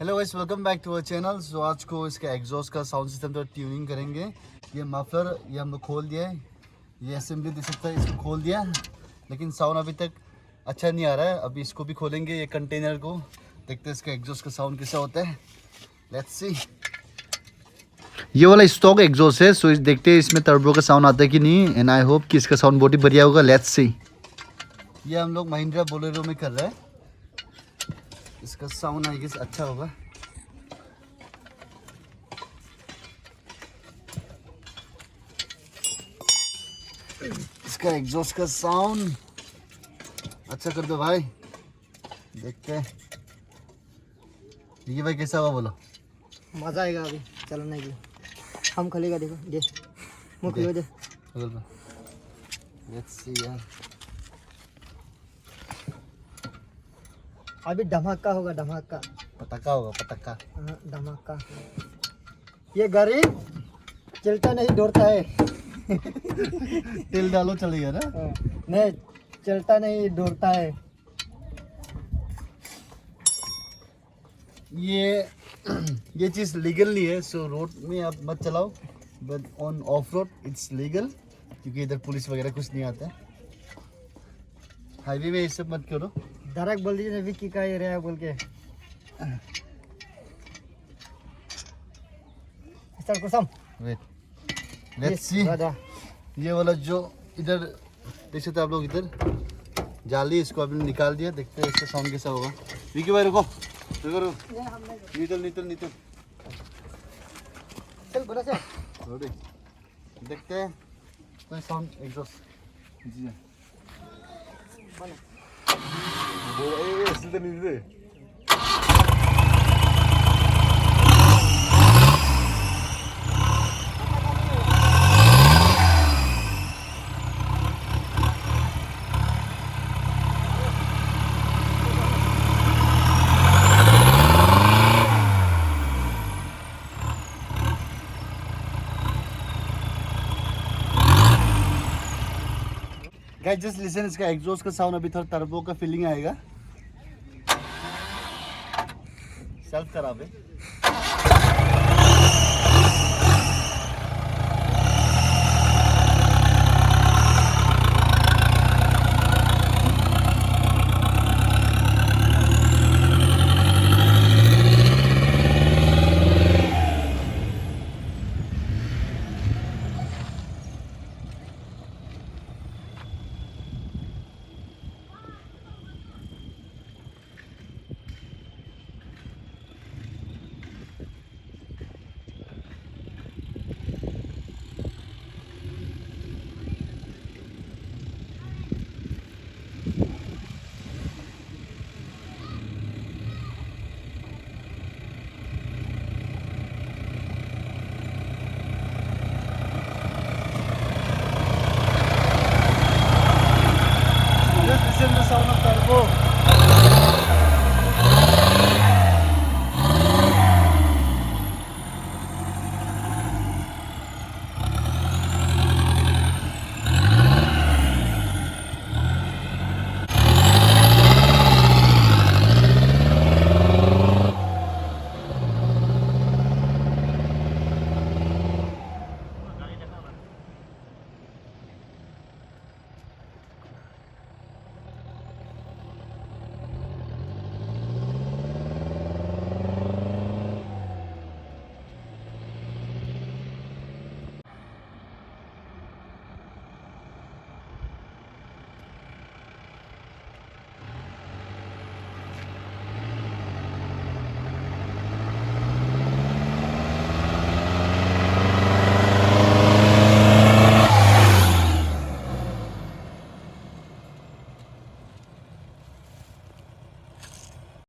Hello guys, welcome back to our channel. So आज को इसका एग्जॉस्ट का साउंड सिस्टम तो ट्यूनिंग करेंगे। ये मफलर ये हम लोग खोल दिया है, ये असेंबली दे सकता है, इसको खोल दिया, लेकिन साउंड अभी तक अच्छा नहीं आ रहा है। अभी इसको भी खोलेंगे, ये कंटेनर को, देखते हैं इसका एग्जॉस्ट का साउंड कैसा होता है। Let's see. ये वाला स्टॉक एग्जॉस्ट है, सो देखते हैं इसमें टर्बो का साउंड आता है कि नहीं, एंड आई होप कि इसका साउंड बहुत ही बढ़िया होगा। Let's see. ये हम लोग महिंद्रा बोलेरो में कर रहे हैं, इसका साउंड आई गेस अच्छा होगा। इसका एग्जॉस्ट का साउंड अच्छा कर दो भाई, देखते हैं ये भाई कैसा हुआ बोलो। मजा आएगा अभी चलाने के लिए। हम खोलेगा, देखो ये मुंह खोलो दे। लेट्स सी यार, अभी धमाका होगा, धमाका। पटाखा होगा, पटाखा। हाँ, धमाका। ये गाड़ी चलता नहीं दौड़ता है। तेल डालो चलेगा ना। हाँ, नहीं चलता नहीं दौड़ता है। ये चीज़ लीगल नहीं है, सो रोड में आप मत चलाओ, but on off road it's legal, क्योंकि इधर पुलिस वगैरह कुछ नहीं आता है। हाईवे में ये सब मत करो। डायरेक्ट बोल दीजिए विक्की का एरिया है बोल के। चल कसम। Weight, let's see. ये वाला जो इधर देख सकते आप लोग, इधर जाली, इसको अभी निकाल दिया, देखते हैं इसका साउंड कैसा होगा। विकी भाई रुको, निकल चल बड़ा से देखते हैं कोई साउंड एग्जॉस्ट जी बने। गाइस जस्ट लिसन, इसका एग्जॉस्ट का साउंड अभी थोड़ा टर्बो का फीलिंग आएगा। सेल्फ खराब है।